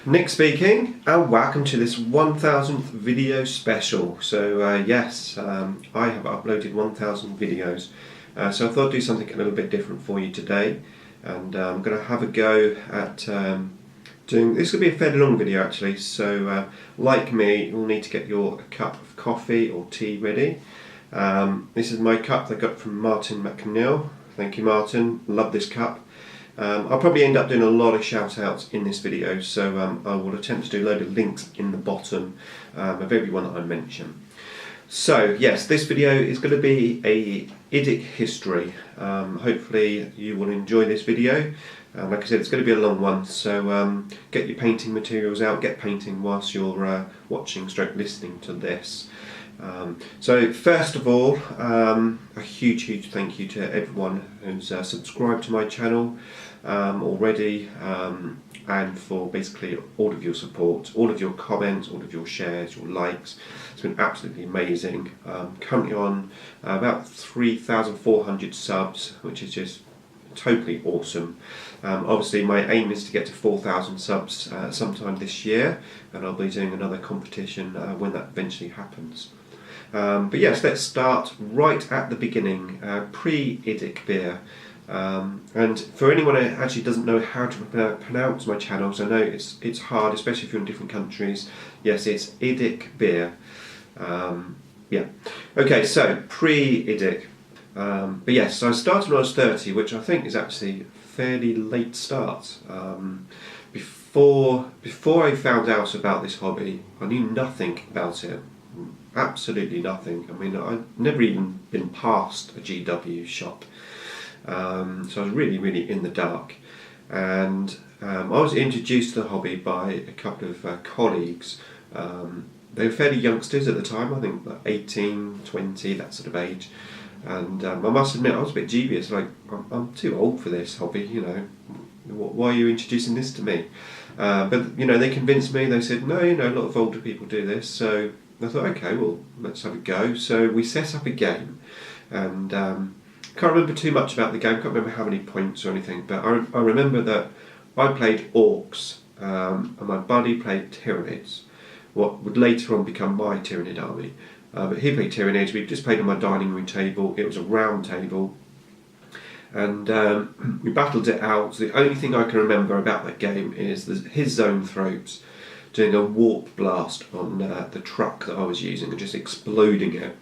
Nick speaking, and welcome to this 1000th video special. So yes, I have uploaded 1000 videos, so I thought I'd do something a little bit different for you today, and I'm going to have a go at doing, this will be a fairly long video actually, so like me, you'll need to get your cup of coffee or tea ready. This is my cup that I got from Martin McNeil. Thank you, Martin, love this cup. I'll probably end up doing a lot of shout outs in this video, so I will attempt to do a load of links in the bottom of everyone that I mention. So yes, this video is going to be a IDIC history. Hopefully you will enjoy this video. Like I said, it's going to be a long one, so get your painting materials out, get painting whilst you're watching / listening to this. So first of all, a huge thank you to everyone who's subscribed to my channel already, and for basically all of your support, all of your comments, all of your shares, your likes. It's been absolutely amazing. Currently on about 3,400 subs, which is just totally awesome. Obviously my aim is to get to 4,000 subs sometime this year, and I'll be doing another competition when that eventually happens. But yes, let's start right at the beginning, pre-IDICBeer. And for anyone who actually doesn't know how to pronounce my channels, I know it's hard, especially if you're in different countries. Yes, it's IDICBeer. Yeah. Okay, so pre-IDIC. But yes, so I started when I was 30, which I think is actually a fairly late start. Before I found out about this hobby, I knew nothing about it. Absolutely nothing. I mean, I'd never even been past a GW shop. So I was really in the dark, and I was introduced to the hobby by a couple of colleagues. They were fairly youngsters at the time, I think like 18, 20, that sort of age, and I must admit I was a bit dubious, like I'm too old for this hobby, you know, why are you introducing this to me? But you know, they convinced me. They said, no, you know, a lot of older people do this, so I thought, okay, well, let's have a go. So we set up a game, and can't remember too much about the game, can't remember how many points or anything, but I remember that I played orcs, and my buddy played Tyranids, what would later on become my Tyranid army. But he played Tyranids. We just played on my dining room table. It was a round table, and we battled it out. So the only thing I can remember about that game is his zoanthropes doing a warp blast on the truck that I was using and just exploding it.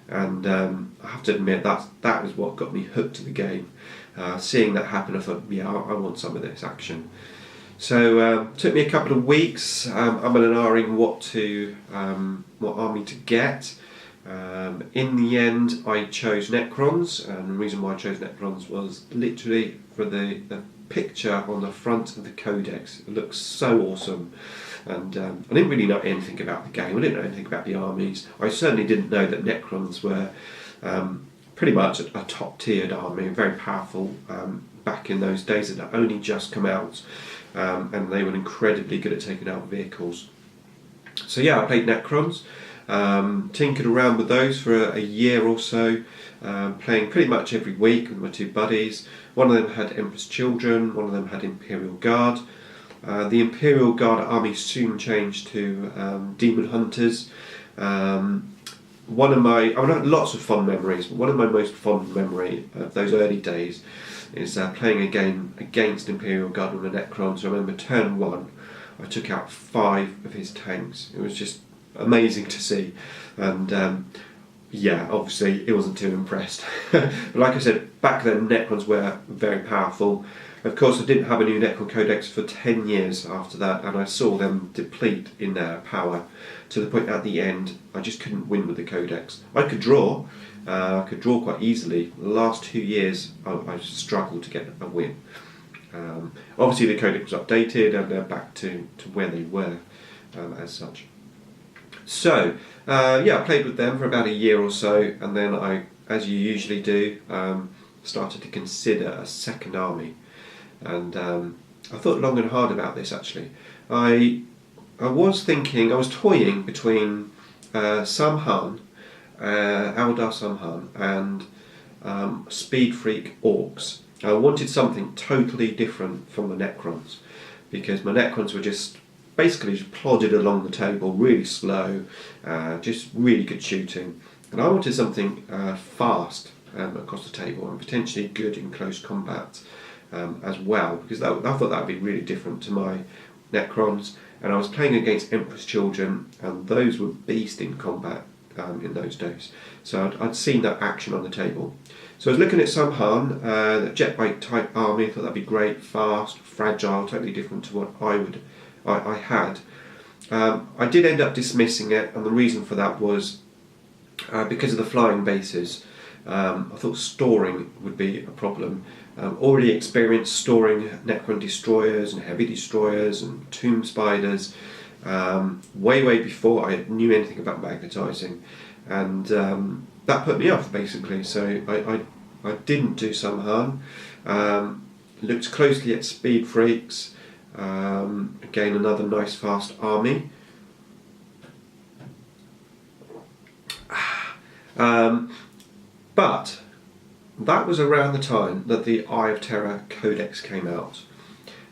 And I have to admit that was what got me hooked to the game. Seeing that happen, I thought, yeah, I want some of this action. So it took me a couple of weeks. I'm umming what army to get. In the end, I chose Necrons, and the reason why I chose Necrons was literally for the picture on the front of the codex. It looks so awesome. And I didn't really know anything about the game. I didn't know anything about the armies. I certainly didn't know that Necrons were pretty much a top-tiered army, very powerful back in those days. It had only just come out, and they were incredibly good at taking out vehicles. So yeah, I played Necrons, tinkered around with those for a year or so, playing pretty much every week with my two buddies. One of them had Emperor's Children, one of them had Imperial Guard. The Imperial Guard army soon changed to Demon Hunters. I had lots of fond memories, but one of my most fond memory of those early days is playing a game against Imperial Guard with the Necrons. I remember turn 1, I took out 5 of his tanks. It was just amazing to see, and yeah, obviously it wasn't too impressed. But like I said, back then Necrons were very powerful. Of course, I didn't have a new Necron Codex for 10 years after that, and I saw them deplete in their power to the point at the end I just couldn't win with the Codex. I could draw quite easily. The last 2 years I struggled to get a win. Obviously the Codex was updated and they're back to where they were as such. So yeah, I played with them for about a year or so, and then I, as you usually do, started to consider a second army. And I thought long and hard about this actually. I was toying between Samhan, Eldar Samhan, and Speed Freak Orcs. I wanted something totally different from the Necrons, because my Necrons were just basically just plodded along the table, really slow, just really good shooting. And I wanted something fast across the table and potentially good in close combat as well, because I thought that would be really different to my Necrons. And I was playing against Emperor's Children, and those were beast in combat in those days. So I'd seen that action on the table. So I was looking at some Han, the jet bike type army. I thought that'd be great, fast, fragile, totally different to what I had. I did end up dismissing it, and the reason for that was because of the flying bases. I thought storing would be a problem. Already experienced storing Necron destroyers and heavy destroyers and tomb spiders way before I knew anything about magnetising, and that put me off basically. So I didn't do some Han. Looked closely at Speed Freaks. Again, another nice fast army. But that was around the time that the Eye of Terror Codex came out,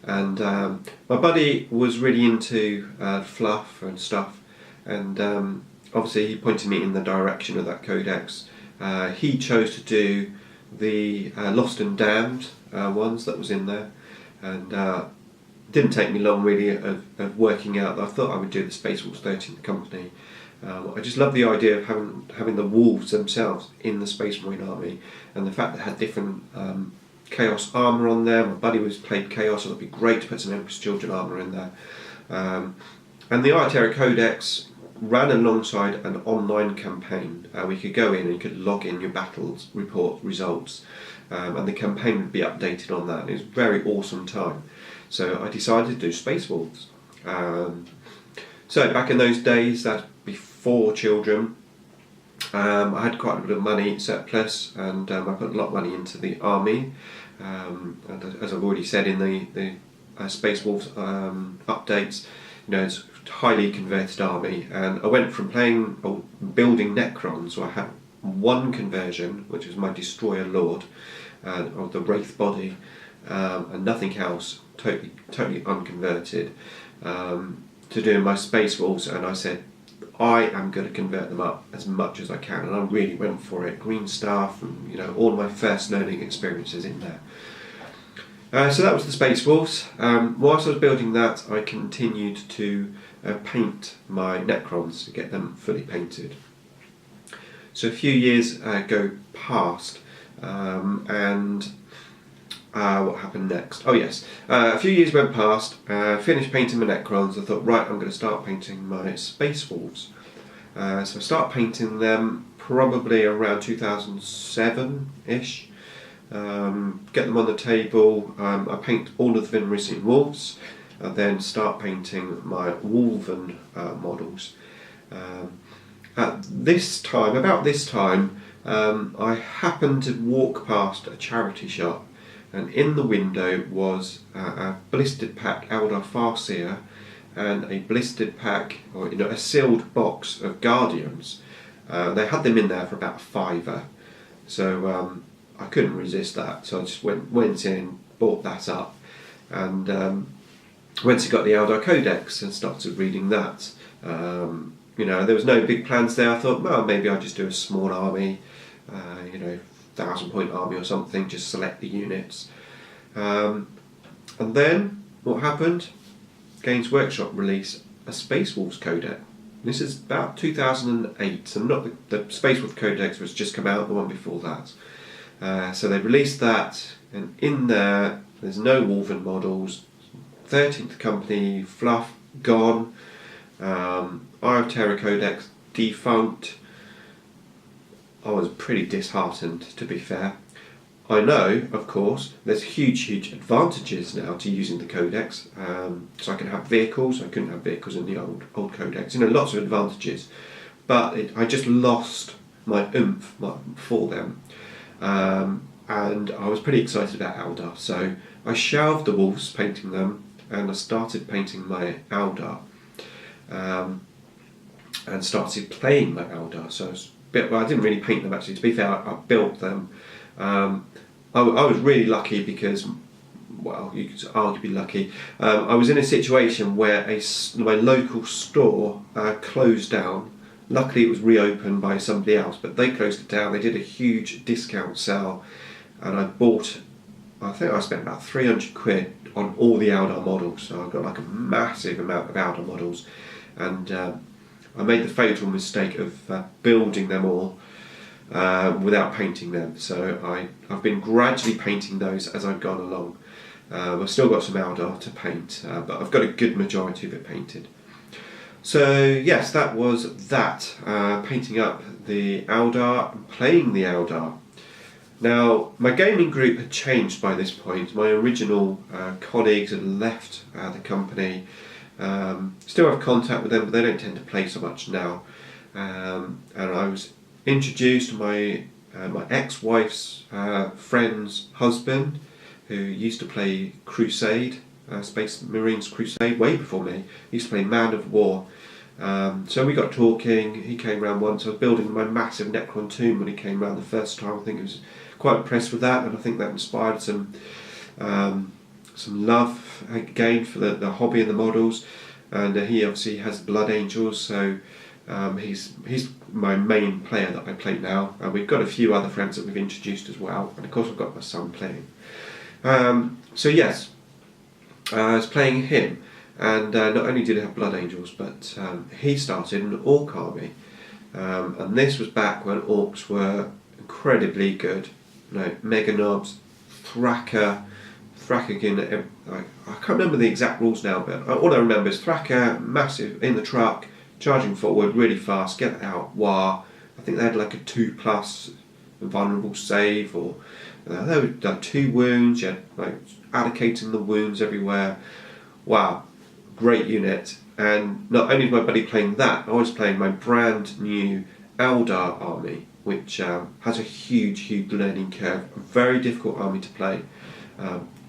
and my buddy was really into fluff and stuff, and obviously he pointed me in the direction of that codex. He chose to do the Lost and Damned ones that was in there, and it didn't take me long really of working out that I thought I would do the Space Wolves 13th Company. I just love the idea of having the wolves themselves in the Space Marine army, and the fact that it had different Chaos armour on there. My buddy played Chaos, so it'd be great to put some Emperor's Children armour in there. And the Eye of Terror Codex ran alongside an online campaign. We could go in and you could log in your battles, report results, and the campaign would be updated on that. And it was a very awesome time. So I decided to do Space Wolves. So back in those days, that's before children, I had quite a bit of money surplus, and I put a lot of money into the army. And as I've already said in the Space Wolves updates, it's a highly converted army, and I went from building Necrons, so I had one conversion, which was my Destroyer Lord of the Wraith body, and nothing else, totally unconverted, to doing my Space Wolves. And I said, I am going to convert them up as much as I can, and I really went for it. Green Staff, and all my first learning experiences in there. So that was the Space Wolves. Whilst I was building that, I continued to paint my Necrons to get them fully painted. So a few years go past, and what happened next? Oh yes, a few years went past, finished painting my Necrons. I thought, right, I'm going to start painting my Space Wolves. So I started painting them probably around 2007-ish. Get them on the table. I paint all of the Vinrisian wolves, and then start painting my Wolven models. About this time, I happened to walk past a charity shop, and in the window was a blistered pack Eldar Farseer and a blistered pack, or a sealed box of Guardians. They had them in there for about £5, so I couldn't resist that. So I just went in, bought that up, and went and got the Eldar Codex and started reading that. There was no big plans there. I thought, well, maybe I'll just do a small army, 1,000-point army or something, just select the units. And then what happened? Games Workshop released a Space Wolves Codex. This is about 2008, and not the Space Wolves Codex was just come out, the one before that. So they released that, and in there's no Wolven models, 13th Company, fluff, gone, Eye of Terror Codex, defunct. I was pretty disheartened, to be fair. I know, of course, there's huge advantages now to using the Codex. So I can have vehicles. I couldn't have vehicles in the old Codex. Lots of advantages. But I just lost my oomph for them. And I was pretty excited about Eldar. So I shelved the wolves, painting them, and I started painting my Eldar. And started playing my Eldar. So I didn't really paint them actually. To be fair, I built them. I was really lucky because well, you could argue be lucky. I was in a situation where my local store closed down. Luckily it was reopened by somebody else, but they closed it down. They did a huge discount sale, and I bought, I think I spent about 300 quid on all the Eldar models. So I got like a massive amount of Eldar models, and I made the fatal mistake of building them all without painting them. So I've been gradually painting those as I've gone along. I've still got some Eldar to paint, but I've got a good majority of it painted. So yes, that was that, painting up the Eldar and playing the Eldar. Now, my gaming group had changed by this point. My original colleagues had left the company. Still have contact with them, but they don't tend to play so much now. And I was introduced to my ex-wife's friend's husband, who used to play Crusade, Space Marines Crusade, way before me. He used to play Man of War. So we got talking. He came round once. I was building my massive Necron tomb when he came round the first time. I think he was quite impressed with that, and I think that inspired some love again for the hobby and the models. And he obviously has Blood Angels, so he's my main player that I play now. We've got a few other friends that we've introduced as well, and of course I've got my son playing. So yes, I was playing him, and not only did he have Blood Angels, but he started an Orc army, and this was back when Orcs were incredibly good. You know, Mega Knobs, Thracker again. I can't remember the exact rules now, but all I remember is Thracker, massive in the truck, charging forward really fast, get out, wah. I think they had like a 2+ vulnerable save, or they would done 2 wounds. You had like allocating the wounds everywhere. Wow, great unit. And not only was my buddy playing that, I was playing my brand new Eldar army, which has a huge learning curve. A very difficult army to play.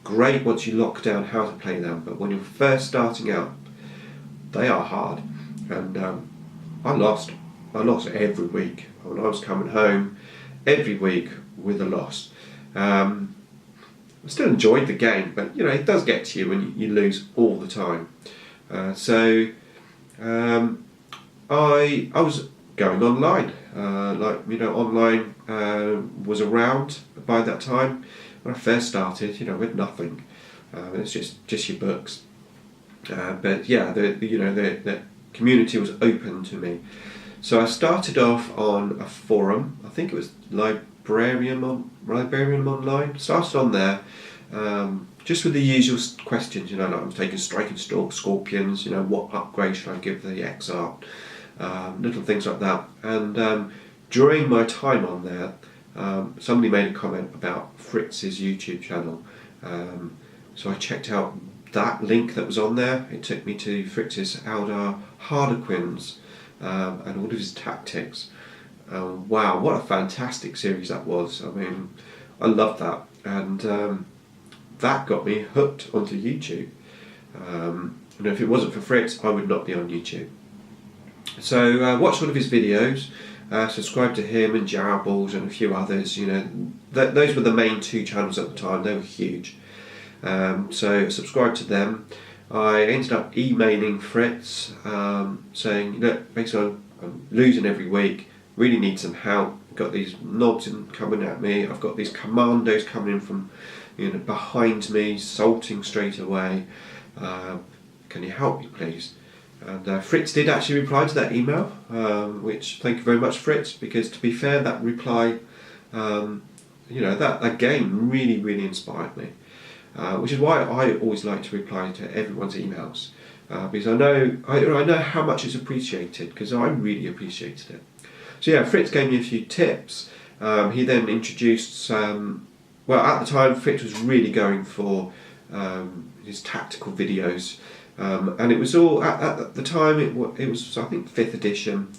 Great once you lock down how to play them, but when you're first starting out, they are hard. And I lost every week. When I was coming home every week with a loss. I still enjoyed the game, but you know, it does get to you when you lose all the time. So I was going online. Online was around by that time. When I first started, you know, with nothing. It's just your books. But yeah, the community was open to me. So I started off on a forum. I think it was Librarian Online. Started on there, just with the usual questions. You know, like I'm taking Striking Scorpions. You know, what upgrade should I give the Exarch? Little things like that. And during my time on there, somebody made a comment about Fritz's YouTube channel. So I checked out that link that was on there. It took me to Fritz's Eldar Harlequins and all of his tactics. Wow, what a fantastic series that was. I mean, I loved that, and that got me hooked onto YouTube. And if it wasn't for Fritz, I would not be on YouTube. So watched all of his videos, subscribed to him and Jawaballs and a few others. You know, those were the main 2 channels at the time. They were huge. So subscribed to them. I ended up emailing Fritz, saying, you know, basically I'm losing every week. Really need some help. I've got these knobs coming at me. I've got these commandos coming in from, you know, behind me, salting straight away. Can you help me, please? And Fritz did actually reply to that email, which thank you very much, Fritz, because to be fair, that reply, you know, that again really inspired me, which is why I always like to reply to everyone's emails, because I know how much it's appreciated, because I really appreciated it. So yeah, Fritz gave me a few tips. He then introduced well, at the time Fritz was really going for his tactical videos. And it was all, at the time, it was I think 5th edition,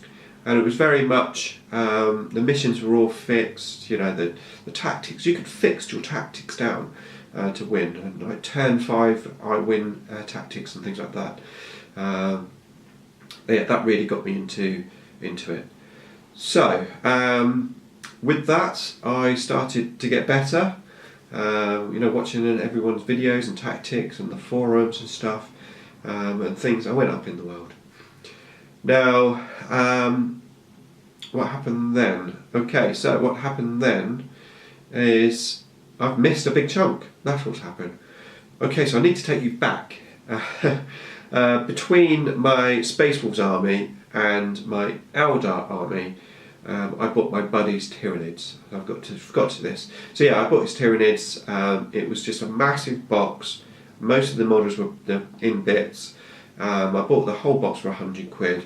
and it was very much, the missions were all fixed, you know, the tactics, you could fix your tactics down to win, and like turn 5 I win tactics and things like that. Yeah, that really got me into it. So, with that, I started to get better. watching everyone's videos and tactics and the forums and stuff and things. I went up in the world. Now, what happened then? Okay, so what happened then is I've missed a big chunk. That's what's happened. Okay, so I need to take you back. Between my Space Wolves army and my Eldar army, I bought my buddy's Tyranids. I've forgot to this. So yeah, I bought his Tyranids. It was just a massive box. Most of the models were in bits. I bought the whole box for £100,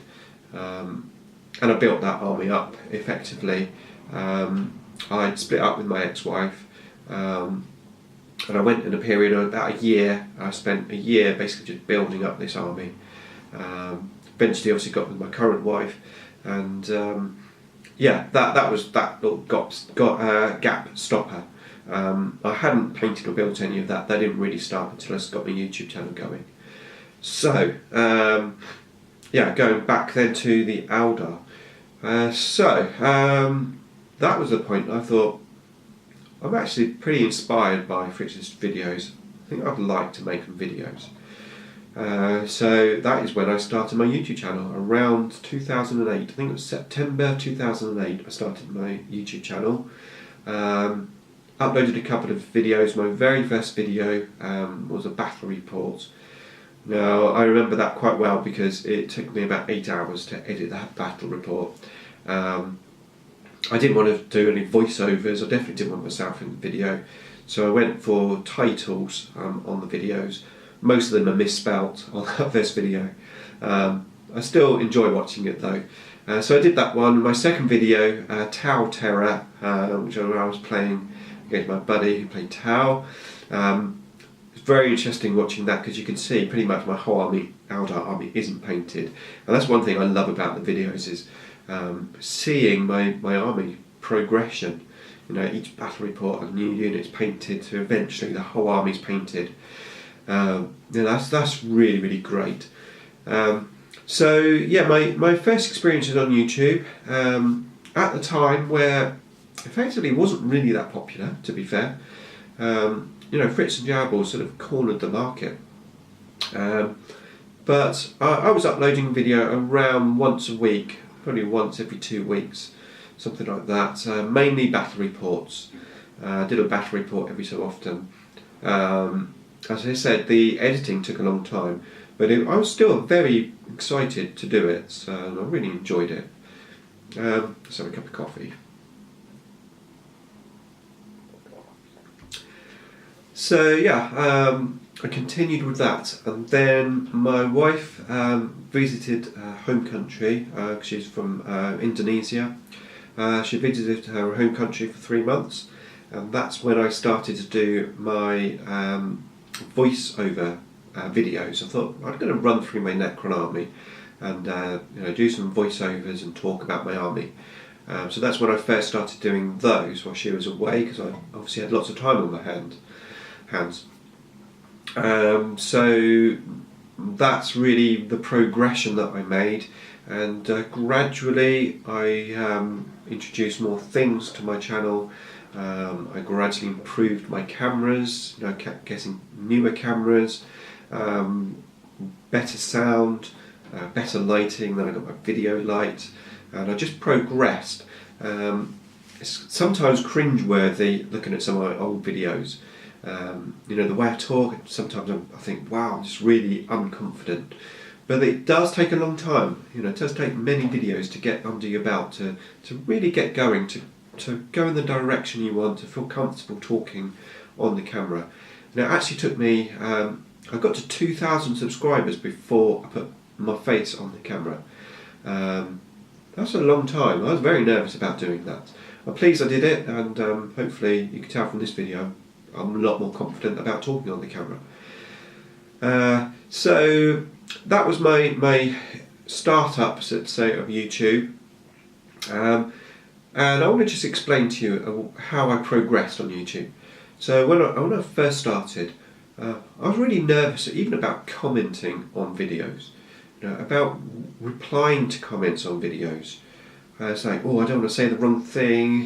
and I built that army up effectively. I'd split up with my ex-wife, and I went in a period of about a year. I spent a year basically just building up this army. Eventually, obviously, got with my current wife, and that was that little gap stopper. I hadn't painted or built any of that. That didn't really start until I got my YouTube channel going. So, going back then to the Eldar. That was the point I thought, I'm actually pretty inspired by Fritz's videos. I think I'd like to make some videos. So that is when I started my YouTube channel, around 2008. I think it was September 2008 I started my YouTube channel. Uploaded a couple of videos. My very first video was a battle report. Now, I remember that quite well because it took me about 8 hours to edit that battle report. I didn't want to do any voiceovers. I definitely didn't want myself in the video. So I went for titles on the videos. Most of them are misspelt on that first video. I still enjoy watching it though. So I did that one. My second video, Tau Terror, which I was playing against my buddy who played Tau. It's very interesting watching that because you can see pretty much my whole army, Eldar army, isn't painted. And that's one thing I love about the videos is seeing my army progression. Each battle report and new units painted to eventually the whole army's painted. That's really, really great. My first experiences on YouTube at the time where effectively it wasn't really that popular, to be fair. Fritz and Jawaballs sort of cornered the market. But I was uploading video around once a week, probably once every 2 weeks, something like that. Mainly battle reports. I did a battle report every so often. As I said, the editing took a long time, but I was still very excited to do it, so I really enjoyed it. Let's have a cup of coffee. So I continued with that, and then my wife visited her home country. She's from Indonesia. She visited her home country for 3 months, and that's when I started to do my voice-over videos. I thought I'm going to run through my Necron army and do some voiceovers and talk about my army. So that's when I first started doing those while she was away, because I obviously had lots of time on my hands. So that's really the progression that I made, and gradually I introduced more things to my channel. I gradually improved my cameras. I kept getting newer cameras, better sound, better lighting. Then I got my video light, and I just progressed. It's sometimes cringeworthy looking at some of my old videos. The way I talk, sometimes I think, wow, I'm just really unconfident. But it does take a long time. It does take many videos to get under your belt to really get going, to go in the direction you want, to feel comfortable talking on the camera. And it actually took me, I got to 2,000 subscribers before I put my face on the camera. That's a long time. I was very nervous about doing that. I'm pleased I did it, and hopefully you can tell from this video I'm a lot more confident about talking on the camera. So that was my start-up, let's say, of YouTube. And I want to just explain to you how I progressed on YouTube. So when I first started, I was really nervous even about commenting on videos, about replying to comments on videos. saying, oh, I don't want to say the wrong thing,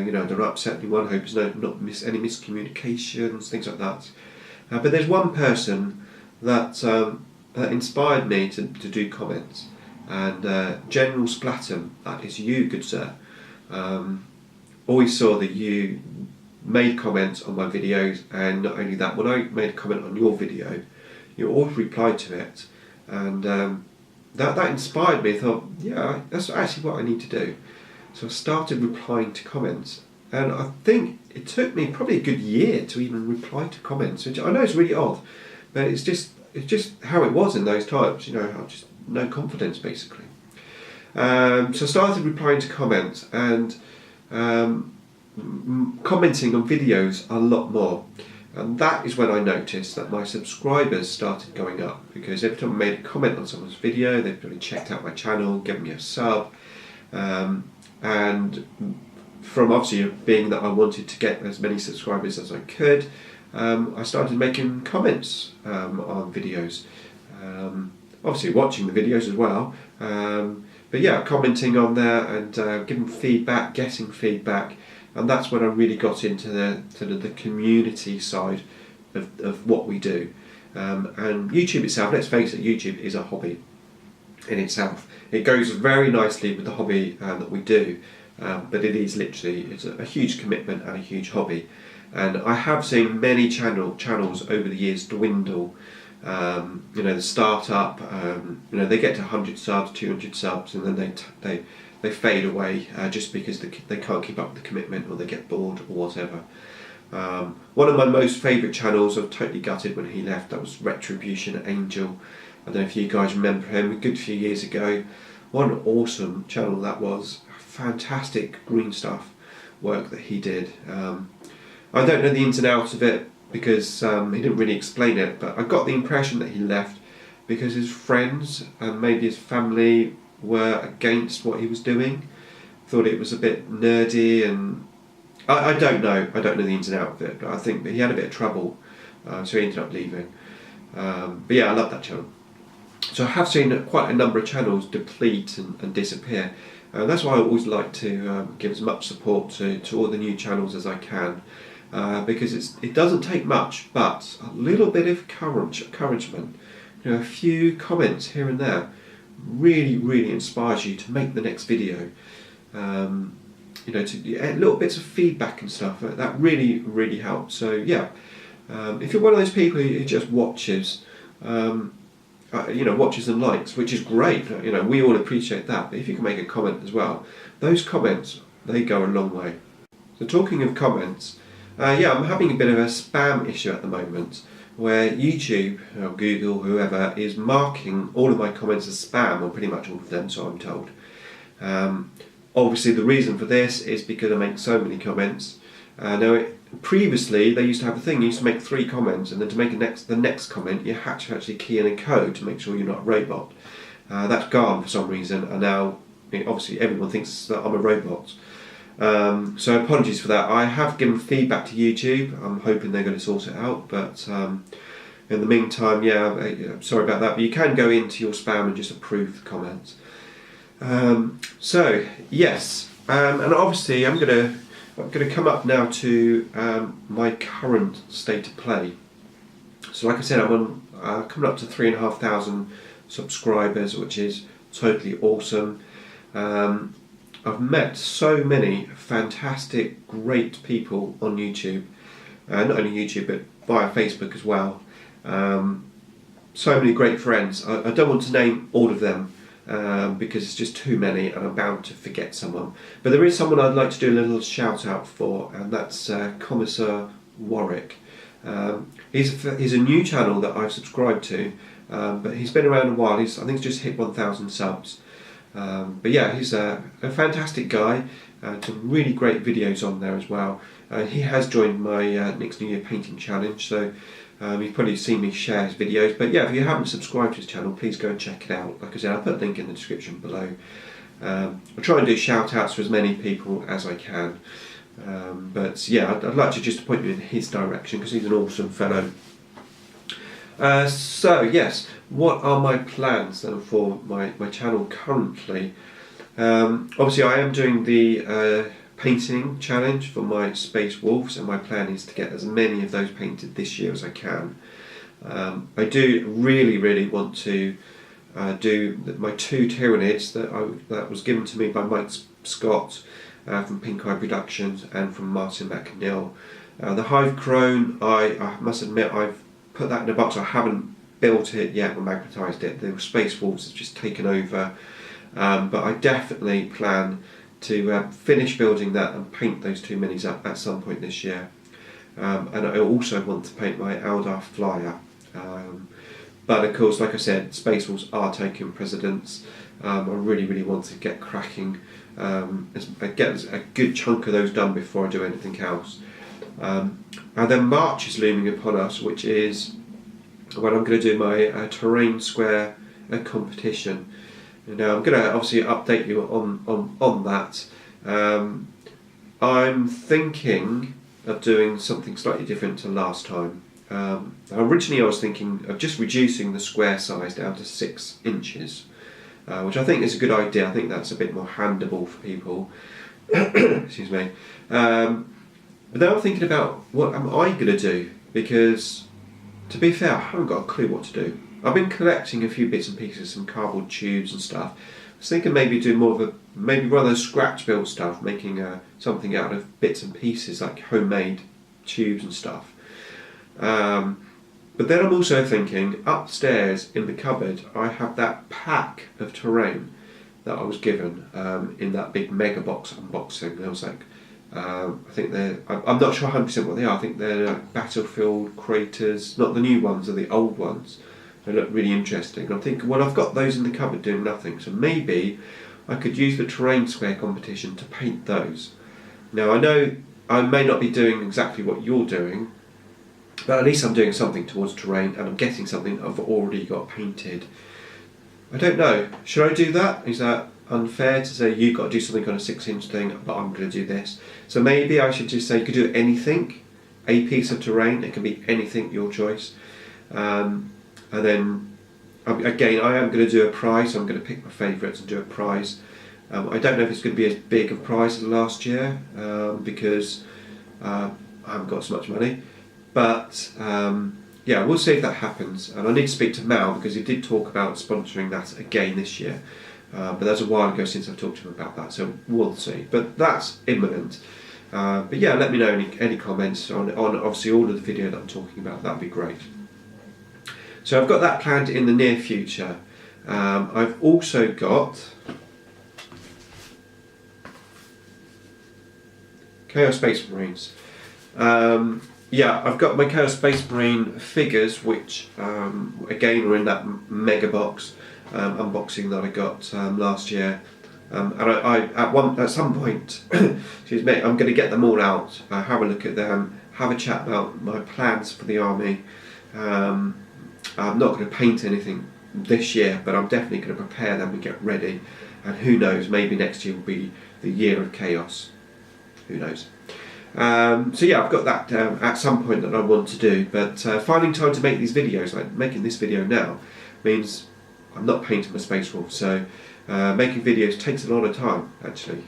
you know, don't upset anyone, hope there's not any miscommunications, things like that. But there's one person that inspired me to do comments, and General Splatton, that is you, good sir. Always saw that you made comments on my videos, and not only that, when I made a comment on your video, you always replied to it, and that inspired me. I thought, yeah, that's actually what I need to do. So I started replying to comments, and I think it took me probably a good year to even reply to comments, which I know is really odd, but it's just how it was in those times. You know, I just no confidence basically. So I started replying to comments and commenting on videos a lot more. And that is when I noticed that my subscribers started going up, because every time I made a comment on someone's video, they'd probably checked out my channel, given me a sub, and from obviously being that I wanted to get as many subscribers as I could, I started making comments on videos, obviously watching the videos as well, but yeah, commenting on there and giving feedback, getting feedback. And that's when I really got into the community side of what we do. And YouTube itself, let's face it, YouTube is a hobby in itself. It goes very nicely with the hobby that we do, but it is literally, it's a huge commitment and a huge hobby. And I have seen many channels over the years dwindle. You know, the start up, you know, they get to 100 subs, 200 subs, and then they fade away just because they can't keep up with the commitment, or they get bored or whatever. One of my most favourite channels, I was totally gutted when he left, that was Retribution Angel. I don't know if you guys remember him, a good few years ago. What an awesome channel that was. Fantastic green stuff work that he did. I don't know the ins and outs of it because he didn't really explain it, but I got the impression that he left because his friends and maybe his family were against what he was doing, thought it was a bit nerdy, and I don't know the ins and outs of it, but I think that he had a bit of trouble, so he ended up leaving. But yeah, I love that channel. So I have seen quite a number of channels deplete and disappear. That's why I always like to give as much support to all the new channels as I can, because it doesn't take much, but a little bit of encouragement, you know, a few comments here and there, really inspires you to make the next video. You know, little bits of feedback and stuff that really helps. So yeah, if you're one of those people who just watches, you know, watches and likes, which is great. You know, we all appreciate that. But if you can make a comment as well, those comments, they go a long way. So talking of comments, yeah, I'm having a bit of a spam issue at the moment, where YouTube or Google, whoever, is marking all of my comments as spam, or pretty much all of them, so I'm told. Obviously the reason for this is because I make so many comments. Previously they used to have a thing, you used to make 3 comments, and then to make the next comment you had to actually key in a code to make sure you're not a robot. That's gone for some reason, and now obviously everyone thinks that I'm a robot. So apologies for that. I have given feedback to YouTube. I'm hoping they're going to sort it out, but in the meantime, yeah, sorry about that, but you can go into your spam and just approve the comments. So yes, and obviously I'm going to come up now to my current state of play. So like I said, I'm on coming up to 3,500 subscribers, which is totally awesome. I've met so many fantastic, great people on YouTube, not only YouTube but via Facebook as well. So many great friends. I don't want to name all of them because it's just too many and I'm bound to forget someone. But there is someone I'd like to do a little shout out for, and that's Commissar Warwick. He's a new channel that I've subscribed to, but he's been around a while. I think he's just hit 1,000 subs. But yeah, he's a fantastic guy, some really great videos on there as well. He has joined my next New Year painting challenge, so you've probably seen me share his videos. But yeah, if you haven't subscribed to his channel, please go and check it out. Like I said, I'll put a link in the description below. I'll try and do shout outs to as many people as I can. But yeah, I'd like to just point you in his direction because he's an awesome fellow. So yes, what are my plans then for my channel currently? Obviously I am doing the painting challenge for my Space Wolves, and my plan is to get as many of those painted this year as I can. I do really want to do my 2 Tyranids that was given to me by Mike Scott from Pink Eye Productions and from Martin McNeil. The Hive Crone, I must admit I've put that in a box. I haven't built it yet or magnetised it. The Space Wolves has just taken over, but I definitely plan to finish building that and paint those 2 minis up at some point this year. And I also want to paint my Eldar Flyer. But of course, like I said, Space Wolves are taking precedence. I really want to get cracking, get a good chunk of those done before I do anything else. And then March is looming upon us, which is when I'm going to do my terrain square competition. Now I'm going to obviously update you on that. I'm thinking of doing something slightly different to last time. Originally I was thinking of just reducing the square size down to 6 inches, which I think is a good idea. I think that's a bit more handable for people. Excuse me. But now I'm thinking about what am I going to do, because to be fair I haven't got a clue what to do. I've been collecting a few bits and pieces, some cardboard tubes and stuff. I was thinking maybe do more of maybe rather scratch build stuff, making something out of bits and pieces like homemade tubes and stuff. But then I'm also thinking, upstairs in the cupboard I have that pack of terrain that I was given in that big mega box unboxing. There was like, I think I'm not sure 100% what they are. I think they're like battlefield craters, not the new ones, or the old ones. They look really interesting. I'm thinking, well, I've got those in the cupboard doing nothing, so maybe I could use the terrain square competition to paint those. Now I know I may not be doing exactly what you're doing, but at least I'm doing something towards terrain, and I'm getting something I've already got painted. I don't know, should I do that? Is that unfair to say you've got to do something on a 6-inch thing, but I'm going to do this? So maybe I should just say you could do anything, a piece of terrain, it can be anything, your choice. And then, again, I am going to do a prize, so I'm going to pick my favourites and do a prize. I don't know if it's going to be as big a prize as last year, because I haven't got so much money. But yeah, we'll see if that happens. And I need to speak to Mal, because he did talk about sponsoring that again this year. But that's a while ago since I've talked to him about that, so we'll see. But that's imminent. But yeah, let me know any comments on obviously all of the video that I'm talking about. That'd be great. So I've got that planned in the near future. I've also got Chaos Space Marines. Yeah, I've got my Chaos Space Marine figures, which again are in that mega box unboxing that I got last year. And at some point, excuse me, I'm going to get them all out, have a look at them, have a chat about my plans for the army. I'm not going to paint anything this year, but I'm definitely going to prepare them and get ready. And who knows, maybe next year will be the year of chaos. Who knows? So yeah, I've got that at some point that I want to do, but finding time to make these videos, like making this video now, means I'm not painting my Space Wolf, so making videos takes a lot of time, actually.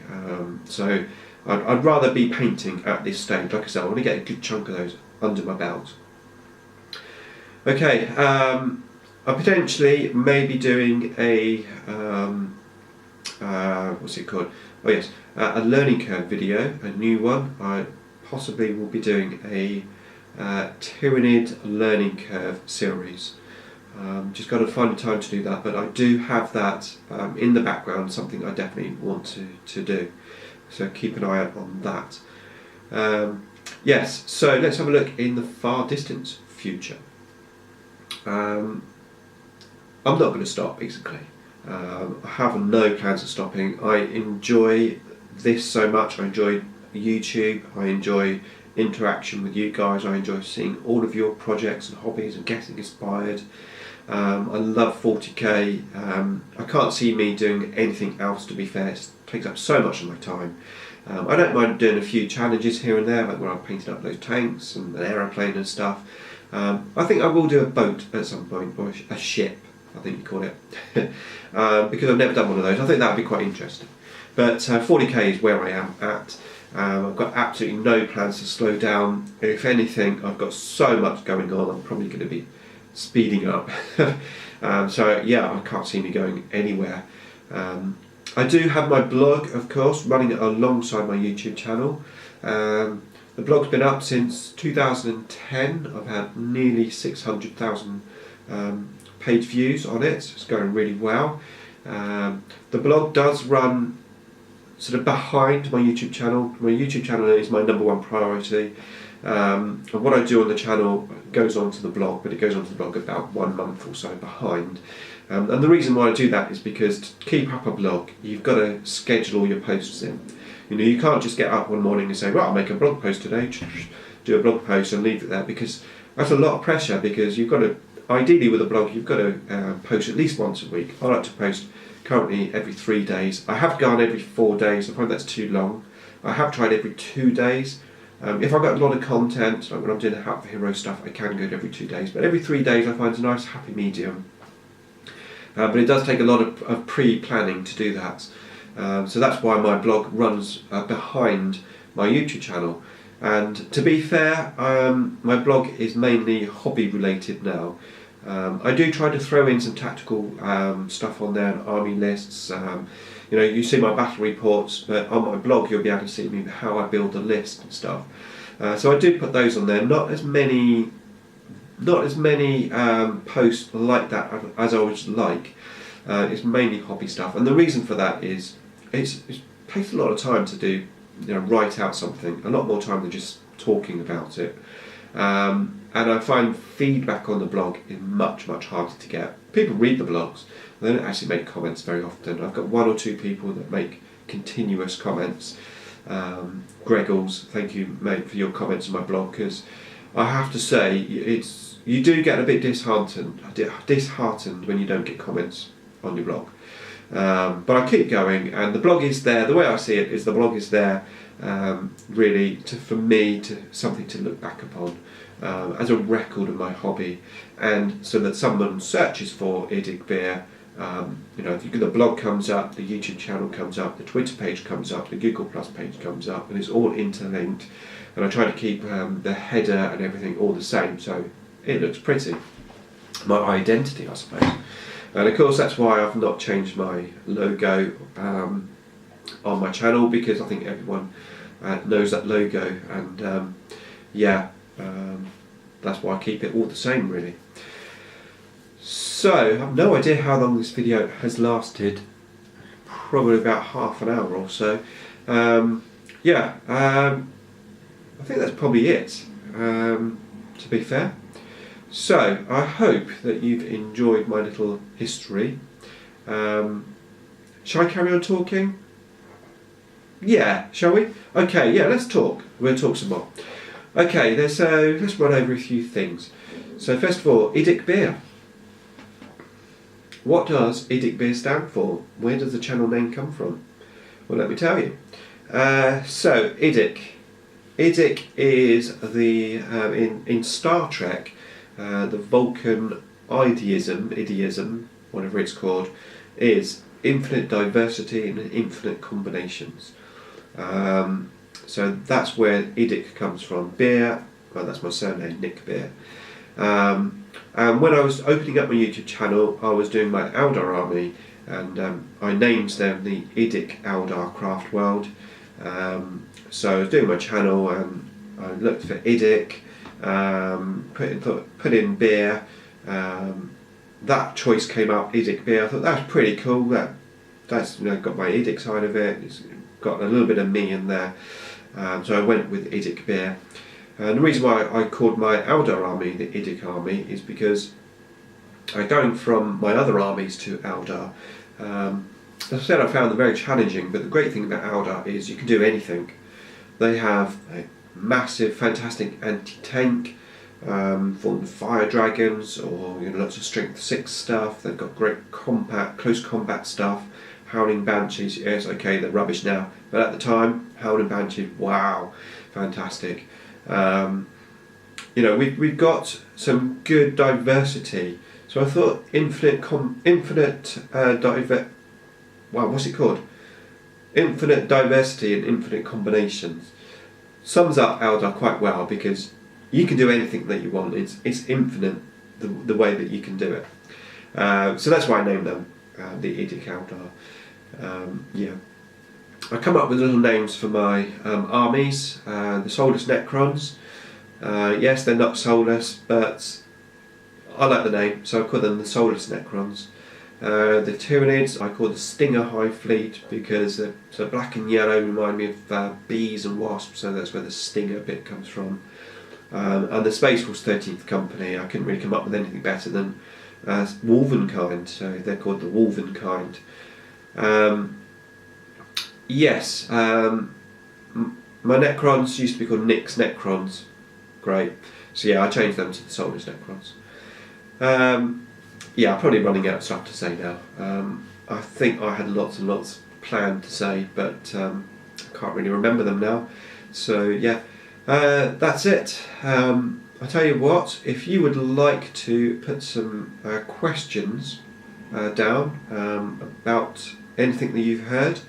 So I'd rather be painting at this stage. Like I said, I want to get a good chunk of those under my belt. Okay, I potentially may be doing a, what's it called? Oh yes, a learning curve video, a new one. I possibly will be doing a Tyranid learning curve series. Just got to find the time to do that, but I do have that in the background, something I definitely want to do. So keep an eye out on that. Yes, so let's have a look in the far distance future. I'm not going to stop, basically. I have no plans of stopping. I enjoy this so much. I enjoy YouTube. I enjoy interaction with you guys. I enjoy seeing all of your projects and hobbies and getting inspired. I love 40k. I can't see me doing anything else, to be fair. It takes up so much of my time. I don't mind doing a few challenges here and there, like where I've painted up those tanks and an aeroplane and stuff. I think I will do a boat at some point, or a ship. I think you call it, because I've never done one of those. I think that would be quite interesting. But 40k is where I am at. I've got absolutely no plans to slow down. If anything, I've got so much going on, I'm probably going to be speeding up. So yeah, I can't see me going anywhere. I do have my blog, of course, running alongside my YouTube channel. The blog's been up since 2010. I've had nearly 600,000 page views on it. It's going really well. The blog does run sort of behind my YouTube channel. My YouTube channel is my #1 priority. And what I do on the channel goes onto the blog, but it goes onto the blog about 1 month or so behind. And the reason why I do that is because to keep up a blog, you've got to schedule all your posts in. You know, you can't just get up one morning and say, well, I'll make a blog post today, do a blog post and leave it there, because that's a lot of pressure, because you've got to, ideally with a blog, you've got to post at least once a week. I like to post currently every 3 days. I have gone every 4 days, I find that's too long. I have tried every 2 days. If I've got a lot of content, like when I'm doing the Hat for Hero stuff, I can go every 2 days, but every 3 days I find a nice happy medium. But it does take a lot of pre-planning to do that. So that's why my blog runs behind my YouTube channel. And to be fair, my blog is mainly hobby related now. I do try to throw in some tactical stuff on there, and army lists. You know, you see my battle reports, but on my blog you'll be able to see me how I build a list and stuff. So I do put those on there. Not as many posts like that as I would like. It's mainly hobby stuff, and the reason for that is it takes a lot of time to do, you know, write out something, a lot more time than just talking about it. And I find feedback on the blog is much harder to get. People read the blogs, they don't actually make comments very often. I've got 1 or 2 people that make continuous comments. Greggles, thank you mate for your comments on my blog, because I have to say you do get a bit disheartened when you don't get comments on your blog. But I keep going, and the blog is there. The way I see it is the blog is there really for me to something to look back upon as a record of my hobby, and so that someone searches for IDICBeer. You know, the blog comes up, the YouTube channel comes up, the Twitter page comes up, the Google Plus page comes up, and it's all interlinked. And I try to keep the header and everything all the same, so it looks pretty. My identity, I suppose. And of course that's why I've not changed my logo on my channel, because I think everyone knows that logo, and that's why I keep it all the same really. So I have no idea how long this video has lasted, probably about half an hour or so. I think that's probably it, to be fair. So I hope that you've enjoyed my little history. Shall I carry on talking? Yeah, shall we? Okay, yeah, let's talk. We'll talk some more. Okay, let's run over a few things. So first of all, IDICBeer. What does IDICBeer stand for? Where does the channel name come from? Well, let me tell you. So IDIC. IDIC is the in Star Trek, the Vulcan idiism, whatever it's called, is infinite diversity and infinite combinations. So that's where IDIC comes from. Beer, well, that's my surname, Nick Beer. And when I was opening up my YouTube channel, I was doing my Eldar army, and I named them the IDIC Eldar Craft World. So I was doing my channel, and I looked for IDIC, put in beer. That choice came up, IDICBeer. I thought that's pretty cool. That's got my IDIC side of it. It's got a little bit of me in there. So I went with IDICBeer. And the reason why I called my Eldar army the IDIC army is because going from my other armies to Eldar, as I said, I found them very challenging, but the great thing about Eldar is you can do anything. They have a massive, fantastic anti-tank, formed fire dragons, or lots of strength 6 stuff. They've got great close combat stuff. Howling Banshees, yes, okay, they're rubbish now, but at the time, Howling Banshees, wow, fantastic. We've got some good diversity. So I thought infinite diversity and infinite combinations sums up Eldar quite well, because you can do anything that you want. It's infinite the way that you can do it. So that's why I named them the IDIC Eldar. Yeah. I come up with little names for my armies. The soulless Necrons. Yes, they're not soulless, but I like the name, so I call them the soulless Necrons. The Tyranids I call the Stinger High Fleet, because so black and yellow remind me of bees and wasps, so that's where the stinger bit comes from. And the Space Force 13th Company, I couldn't really come up with anything better than Wolvenkind, so they're called the Wolvenkind. Yes, my Necrons used to be called Nyx Necrons. Great. So yeah, I changed them to the soulless Necrons. Yeah, I'm probably running out of stuff to say now. I think I had lots and lots planned to say, but I can't really remember them now. So yeah, that's it. I'll tell you what, if you would like to put some questions down about anything that you've heard,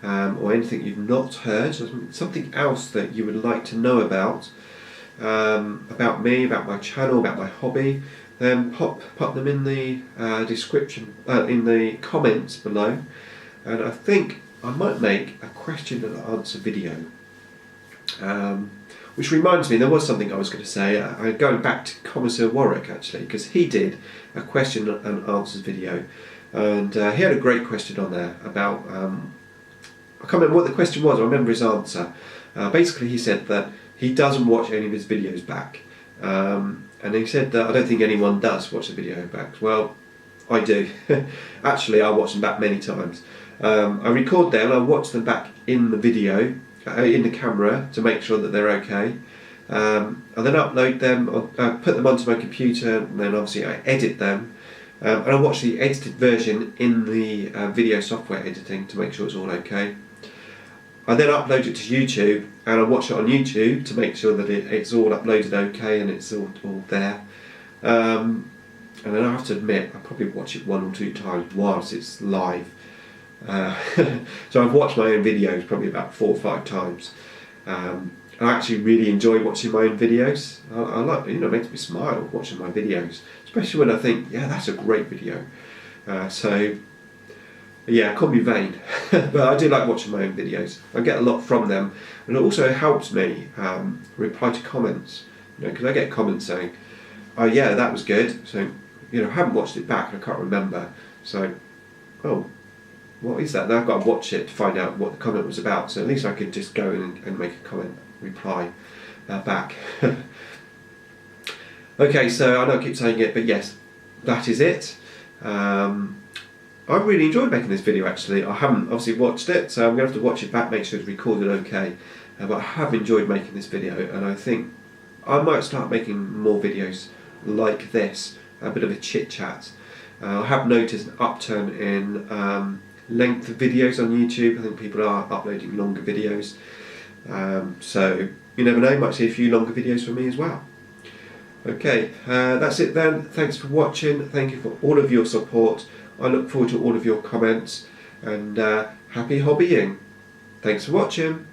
or anything you've not heard, something else that you would like to know about me, about my channel, about my hobby, then pop them in the description, in the comments below, and I think I might make a question and answer video. Which reminds me, there was something I was going to say, going back to Commissar Warwick actually, because he did a question and answers video, and he had a great question on there about, I can't remember what the question was, I remember his answer. Basically he said that he doesn't watch any of his videos back, and he said that I don't think anyone does watch the video back. Well, I do. Actually, I watch them back many times. I record them, I watch them back in the video, in the camera, to make sure that they're okay, and then upload them, put them onto my computer, and then obviously I edit them, and I watch the edited version in the video software editing to make sure it's all okay. I then upload it to YouTube, and I watch it on YouTube to make sure that it's all uploaded okay and it's all there. And then I have to admit, I probably watch it 1 or 2 times whilst it's live. So I've watched my own videos probably about 4 or 5 times. I actually really enjoy watching my own videos. I like, it makes me smile watching my videos, especially when I think, yeah, that's a great video. So yeah, call me vain, but I do like watching my own videos. I get a lot from them, and it also helps me reply to comments. Because I get comments saying, "Oh yeah, that was good." So I haven't watched it back, and I can't remember. So, oh, what is that? Now I've got to watch it to find out what the comment was about. So at least I could just go in and make a comment, reply back. Okay, so I know I keep saying it, but yes, that is it. I really enjoyed making this video actually. I haven't obviously watched it, so I'm going to have to watch it back, make sure it's recorded okay. But I have enjoyed making this video, and I think I might start making more videos like this, a bit of a chit chat. I have noticed an upturn in length of videos on YouTube. I think people are uploading longer videos. So you never know, you might see a few longer videos from me as well. Okay, that's it then. Thanks for watching. Thank you for all of your support. I look forward to all of your comments, and happy hobbying. Thanks for watching.